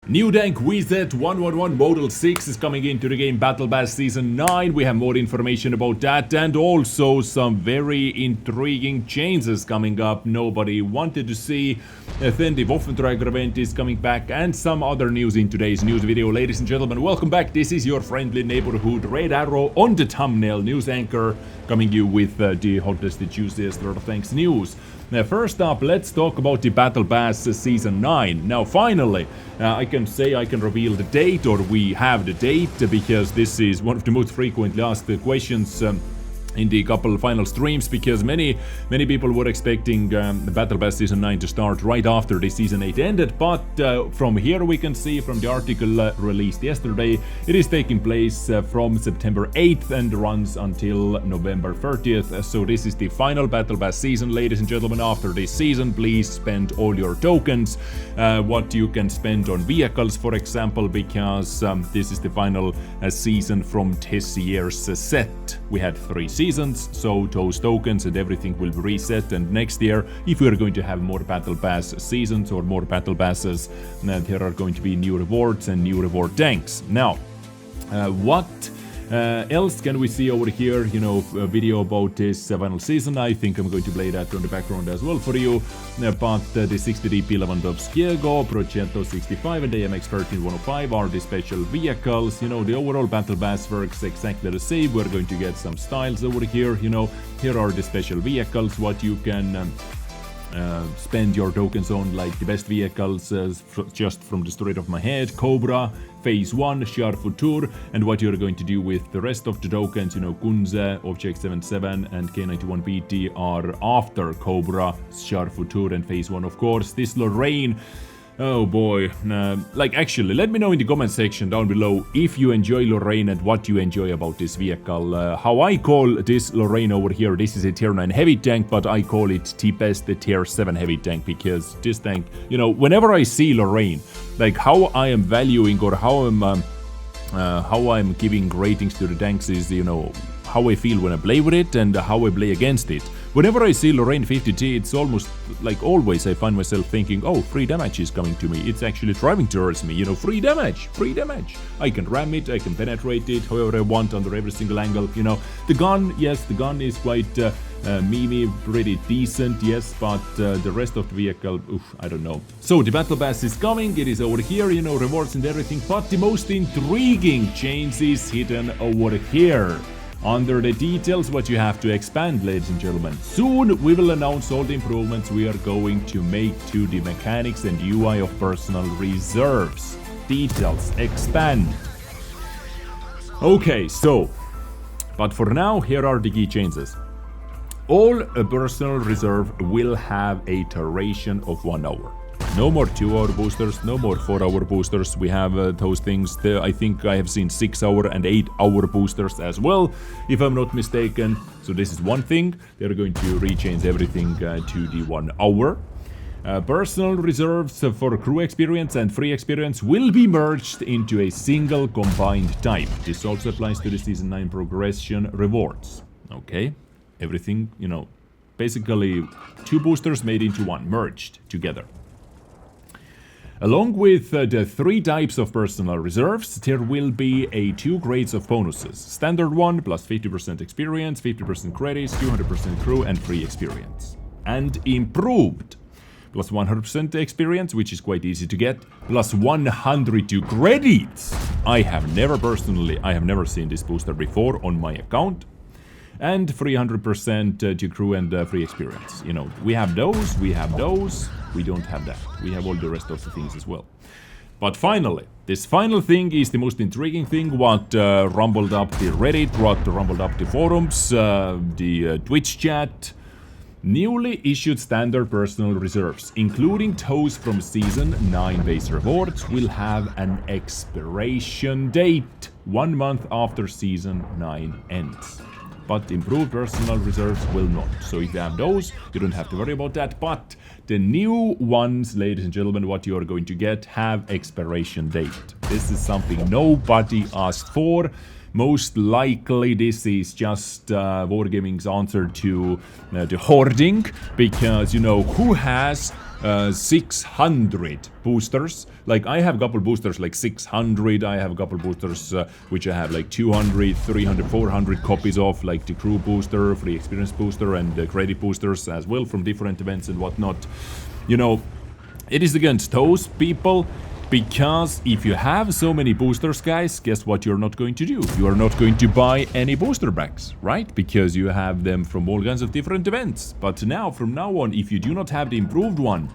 New tank WZ-111 Model 6 is coming into the game Battle Pass Season 9. We have more information about that and also some very intriguing changes coming up nobody wanted to see. Then the Waffentrager event is coming back and some other news in today's news video. Ladies and gentlemen, welcome back. This is your friendly neighborhood red arrow on the thumbnail news anchor coming you with the hottest, the juiciest Lord of Tanks news. Now, first up, let's talk about the Battle Pass Season 9. Now, finally, I can reveal the date, or we have the date, because this is one of the most frequently asked questions in the couple final streams, because many people were expecting the Battle Pass Season 9 to start right after the Season 8 ended, but from here we can see from the article released yesterday, it is taking place from September 8th and runs until November 30th, so this is the final Battle Pass season, ladies and gentlemen. After this season, please spend all your tokens, what you can spend on vehicles, for example, because this is the final season from this year's set. We had 3 seasons, so those tokens and everything will be reset, and next year, if we are going to have more Battle Pass seasons or more Battle Passes, there are going to be new rewards and new reward tanks. Now, what else can we see over here? You know, a video about this final season. I think I'm going to play that on the background as well for you. But the 60DP Lewandowskiego, Progetto 65 and AMX 13-105 are the special vehicles. You know, the overall Battle Pass works exactly the same. We're going to get some styles over here. You know, here are the special vehicles, what you can spend your tokens on, like the best vehicles, just from the straight of my head: Cobra, Phase 1, Char Futur, and what you're going to do with the rest of the tokens, you know, Kunze, Object 77 and K91BT are after Cobra, Char Futur and Phase 1, of course. This Lorraine, oh boy, like actually, let me know in the comment section down below if you enjoy Lorraine and what you enjoy about this vehicle. How I call this Lorraine over here, this is a tier 9 heavy tank, but I call it the best, the tier 7 heavy tank, because this tank, you know, whenever I see Lorraine, like how I am valuing or how I'm giving ratings to the tanks is, you know, how I feel when I play with it and how I play against it. Whenever I see Lorraine 50T, it's almost like always I find myself thinking, oh, free damage is coming to me. It's actually driving towards me, you know, free damage. I can ram it, I can penetrate it however I want under every single angle, you know. The gun, yes, the gun is quite memey, pretty decent, yes, but the rest of the vehicle, oof, I don't know. So the Battle Pass is coming, it is over here, you know, rewards and everything, but the most intriguing change is hidden over here. Under the details, what you have to expand, ladies and gentlemen. Soon we will announce all the improvements we are going to make to the mechanics and UI of personal reserves. Details, expand. Okay, so, but for now, here are the key changes. All a personal reserve will have a duration of 1 hour. No more 2-hour boosters, no more 4-hour boosters. We have those things. I think I have seen 6-hour and 8-hour boosters as well, if I'm not mistaken. So this is one thing. They're going to rechange everything to the 1 hour. Personal reserves for crew experience and free experience will be merged into a single combined type. This also applies to the Season 9 progression rewards. Okay, everything, you know, basically 2 boosters made into 1, merged together. Along with the 3 types of personal reserves, there will be 2 grades of bonuses. Standard 1 plus 50% experience, 50% credits, 200% crew and free experience. And improved plus 100% experience, which is quite easy to get, plus 102 credits. I have never seen this booster before on my account. And 300% to crew and free experience. You know, we have those, we don't have that. We have all the rest of the things as well. But finally, this final thing is the most intriguing thing, what rumbled up the Reddit, what rumbled up the forums, the Twitch chat. Newly issued standard personal reserves, including those from Season 9 base rewards, will have an expiration date 1 month after Season 9 ends. But improved personal reserves will not. So if you have those, you don't have to worry about that. But the new ones, ladies and gentlemen, what you are going to get have expiration date. This is something nobody asked for. Most likely this is just Wargaming's answer to the hoarding, because, you know, who has 600 boosters. Like I have a couple boosters like 600, I have a couple boosters which I have like 200, 300, 400 copies of, like the crew booster, free experience booster, and the credit boosters as well from different events and whatnot. You know, it is against those people, because if you have so many boosters, guys, guess what you're not going to do? You are not going to buy any booster packs, right? Because you have them from all kinds of different events. But now, from now on, if you do not have the improved one,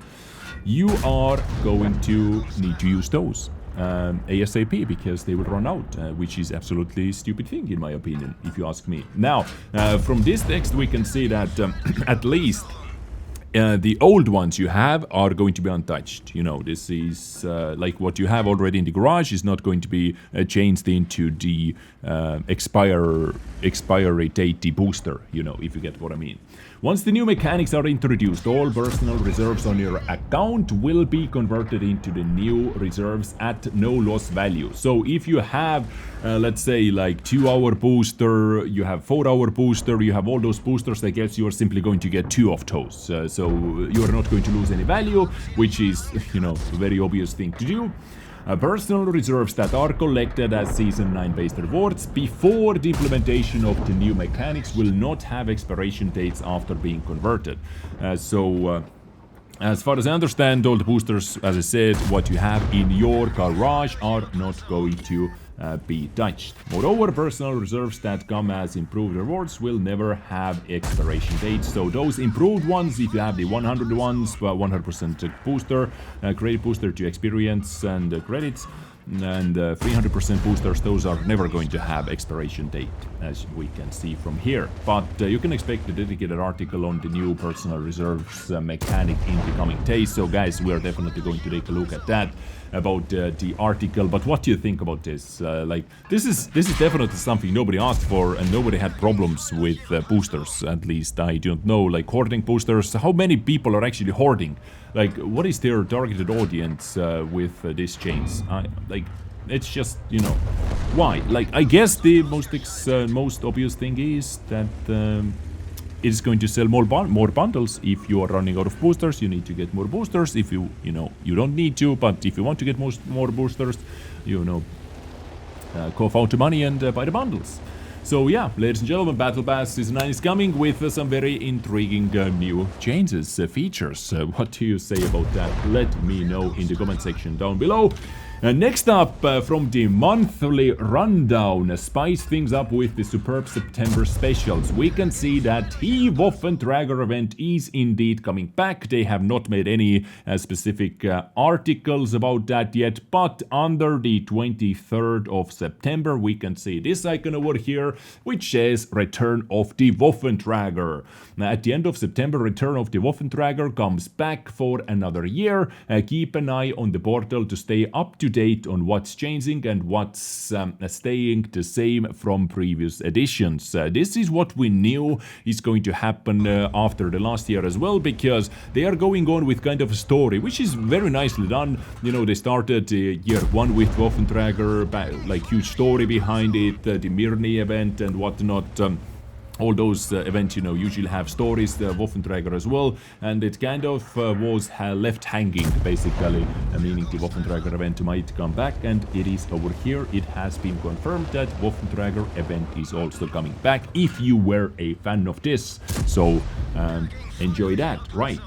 you are going to need to use those ASAP, because they will run out, which is absolutely stupid thing in my opinion, if you ask me. Now, from this text we can see that at least the old ones you have are going to be untouched. You know, this is like what you have already in the garage is not going to be changed into the expiry date, the booster, you know, if you get what I mean. Once the new mechanics are introduced, all personal reserves on your account will be converted into the new reserves at no loss value. So if you have, let's say, like 2-hour booster, you have 4-hour booster, you have all those boosters, I guess you are simply going to get 2 of those. So you are not going to lose any value, which is, you know, a very obvious thing to do. Personal reserves that are collected as Season 9 based rewards before the implementation of the new mechanics will not have expiration dates after being converted. As far as I understand, all the boosters, as I said, what you have in your garage are not going to be touched. Moreover, personal reserves that come as improved rewards will never have expiration dates. So those improved ones, if you have the 100 ones, 100% booster, credit booster to experience and credits, and 300% boosters, those are never going to have expiration date, as we can see from here. But you can expect a dedicated article on the new personal reserves mechanic in the coming days. So guys, we are definitely going to take a look at that, about the article. But what do you think about this? Like, this is definitely something nobody asked for, and nobody had problems with boosters. At least I don't know, like hoarding boosters. How many people are actually hoarding? Like, what is their targeted audience with this change? Like, it's just, you know, why? Like, I guess the most obvious thing is that it is going to sell more bundles. If you are running out of boosters, you need to get more boosters. If you know, you don't need to, but if you want to get more boosters, you know, cough out the money and buy the bundles. So yeah, ladies and gentlemen, Battle Pass Season 9 is coming with some very intriguing new changes, features. What do you say about that? Let me know in the comment section down below. Next up, from the monthly rundown, spice things up with the superb September specials. We can see that the Waffentrager event is indeed coming back. They have not made any specific articles about that yet, but under the 23rd of September, we can see this icon over here, which says Return of the Waffentrager. At the end of September, Return of the Waffentrager comes back for another year. Keep an eye on the portal to stay up to date on what's changing and what's staying the same from previous editions. This is what we knew is going to happen after the last year as well, because they are going on with kind of a story, which is very nicely done. You know, they started year 1 with Waffentrager, like huge story behind it, the Mirny event and whatnot. All those events, you know, usually have stories, the Waffentrager as well, and it kind of was left hanging, basically, meaning the Waffentrager event might come back, and it is over here. It has been confirmed that Waffentrager event is also coming back, if you were a fan of this. So, enjoy that, right?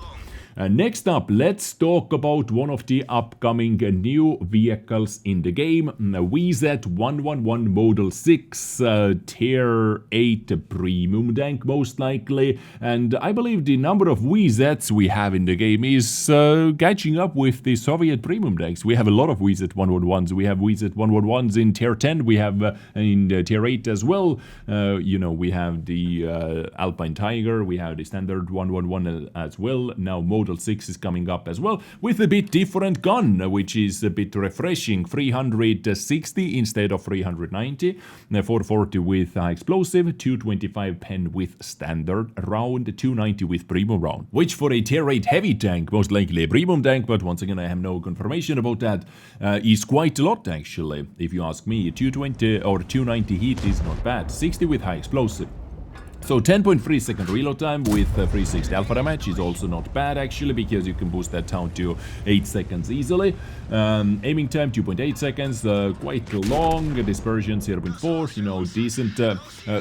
Next up, let's talk about one of the upcoming new vehicles in the game, WZ-111 Model 6 Tier 8 Premium Tank, most likely. And I believe the number of WZs we have in the game is catching up with the Soviet Premium Tanks. We have a lot of WZ-111s. We have WZ-111s in Tier 10. We have in Tier 8 as well. You know, we have the Alpine Tiger. We have the standard 111 as well. Now, Model 6 is coming up as well with a bit different gun, which is a bit refreshing. 360 instead of 390, 440 with high explosive, 225 pen with standard round, 290 with premium round, which for a tier 8 heavy tank, most likely a premium tank, but once again I have no confirmation about that, is quite a lot actually, if you ask me. 220 or 290 heat is not bad. 60 with high explosive, So 10.3 second reload time with 360 alpha damage is also not bad actually, because you can boost that down to 8 seconds easily. Aiming time 2.8 seconds, quite long. Dispersion 0.4, you know, decent.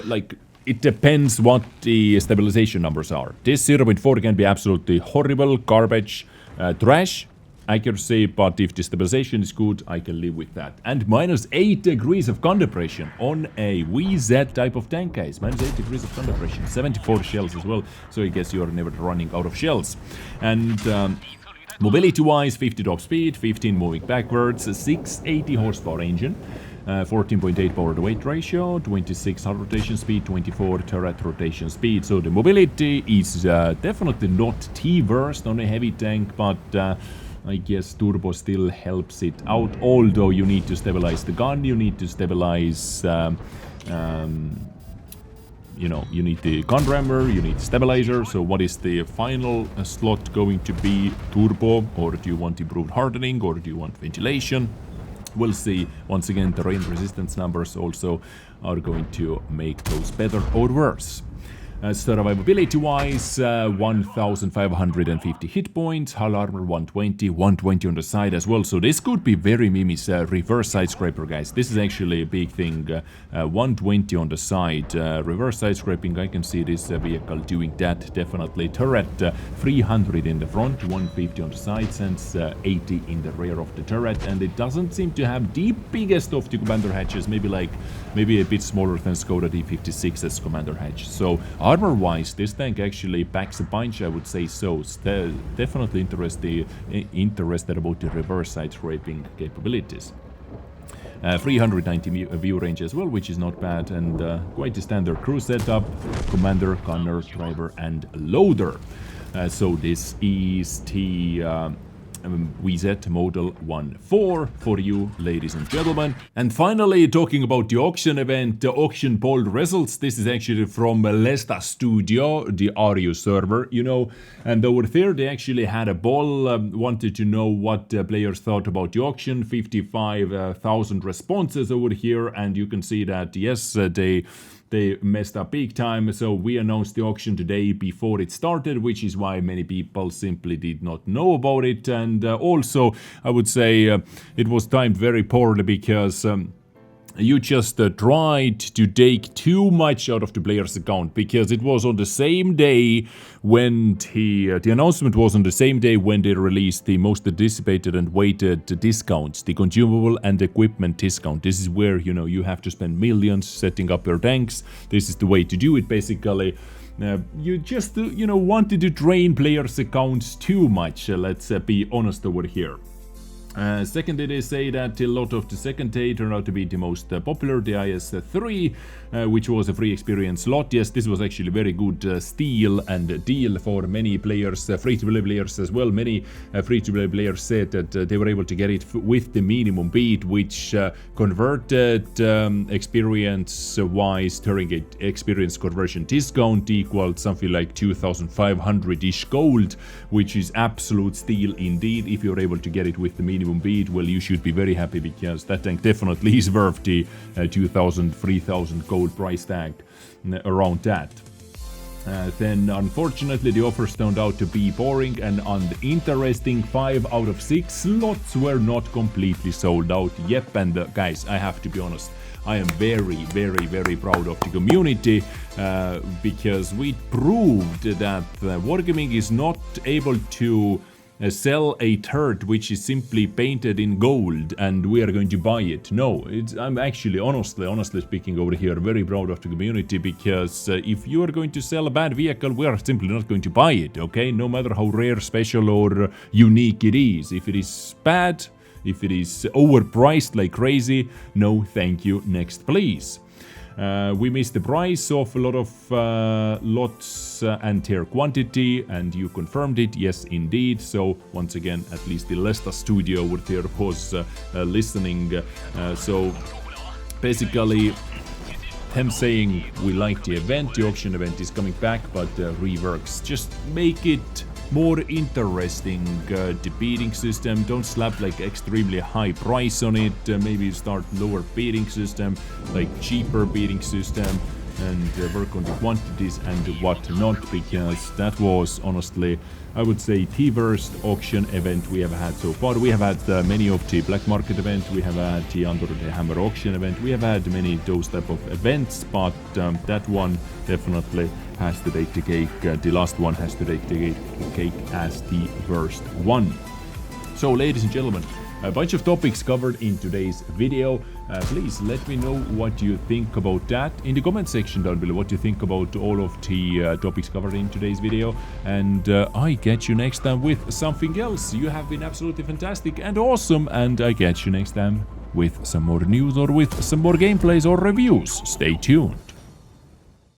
Like, it depends what the stabilization numbers are. This 0.4 can be absolutely horrible, garbage, trash accuracy, but if the stabilization is good, I can live with that. And minus 8 degrees of gun depression on a WZ type of tank, guys. Minus 8 degrees of gun depression, 74 shells as well, so I guess you're never running out of shells. And mobility-wise, 50 top speed, 15 moving backwards, 680 horsepower engine, 14.8 power to weight ratio, 26 hull rotation speed, 24 turret rotation speed. So the mobility is definitely not T-worst on a heavy tank, but I guess turbo still helps it out, although you need to stabilize the gun, you need to stabilize, you know, you need the gun rammer, you need stabilizer. So what is the final slot going to be? Turbo, or do you want improved hardening, or do you want ventilation? We'll see. Once again, the rain resistance numbers also are going to make those better or worse. Survivability-wise, 1,550 hit points, hull armor 120, 120 on the side as well. So this could be very Mimi's reverse side scraper, guys. This is actually a big thing. 120 on the side, reverse side scraping. I can see this vehicle doing that definitely. Turret 300 in the front, 150 on the sides, and 80 in the rear of the turret. And it doesn't seem to have the biggest of the commander hatches. Maybe a bit smaller than Skoda D56's commander hatch. So armor-wise, this tank actually packs a punch, I would say so. Definitely interested about the reverse side scraping capabilities. 390 view range as well, which is not bad, and quite a standard crew setup. Commander, gunner, driver, and loader. So this is the WZ Model 1.4 for you, ladies and gentlemen. And finally, talking about the auction event, the auction poll results. This is actually from Lesta Studio, the RU server, you know. And over there, they actually had a poll, wanted to know what players thought about the auction. 55,000 responses over here, and you can see that, yes, they messed up big time. So we announced the auction today before it started, which is why many people simply did not know about it. And also, I would say it was timed very poorly, because you just tried to take too much out of the player's account, because it was on the same day when the announcement was on the same day when they released the most anticipated and weighted discounts, the consumable and equipment discount. This is where, you know, you have to spend millions setting up your tanks. This is the way to do it, basically. You just, you know, wanted to drain players' accounts too much, let's be honest over here. Secondly, they say that a lot of the second day turned out to be the most popular, the IS-3, which was a free experience slot. Yes, this was actually very good steal and deal for many players, free-to-play players as well. Many free-to-play players said that they were able to get it with the minimum bid, which converted experience-wise, during experience conversion discount equaled something like 2,500-ish gold, which is absolute steal indeed. If you're able to get it with the minimum bid, well, you should be very happy, because that tank definitely is worth the 2,000, 3,000 gold price tag around that. Then unfortunately the offers turned out to be boring and uninteresting. 5 out of 6 slots were not completely sold out. Yep, and guys, I have to be honest, I am very, very, very proud of the community, because we proved that Wargaming is not able to sell a turret which is simply painted in gold and we are going to buy it. No, I'm actually honestly speaking over here very proud of the community, because if you are going to sell a bad vehicle, we are simply not going to buy it, okay? No matter how rare, special or unique it is. If it is bad, if it is overpriced like crazy, no thank you, next please. We missed the price of a lot of lots and tier quantity, and you confirmed it, yes indeed. So once again, at least the Lesta Studio over there was listening. So basically, them saying we like the event, the auction event is coming back, but reworks, just make it more interesting. The bidding system, don't slap like extremely high price on it. Maybe start lower bidding system, like cheaper bidding system. and work on the quantities and what not, because that was honestly, I would say, the worst auction event we have had so far. We have had many of the black market event, we have had the Under the Hammer auction event, we have had many those type of events, but that one definitely has to take the cake. The last one has to take the cake as the worst one. So, ladies and gentlemen, a bunch of topics covered in today's video. Please let me know what you think about that in the comment section down below, what you think about all of the topics covered in today's video. And I get you next time with something else. You have been absolutely fantastic and awesome, and I get you next time with some more news or with some more gameplays or reviews. Stay tuned.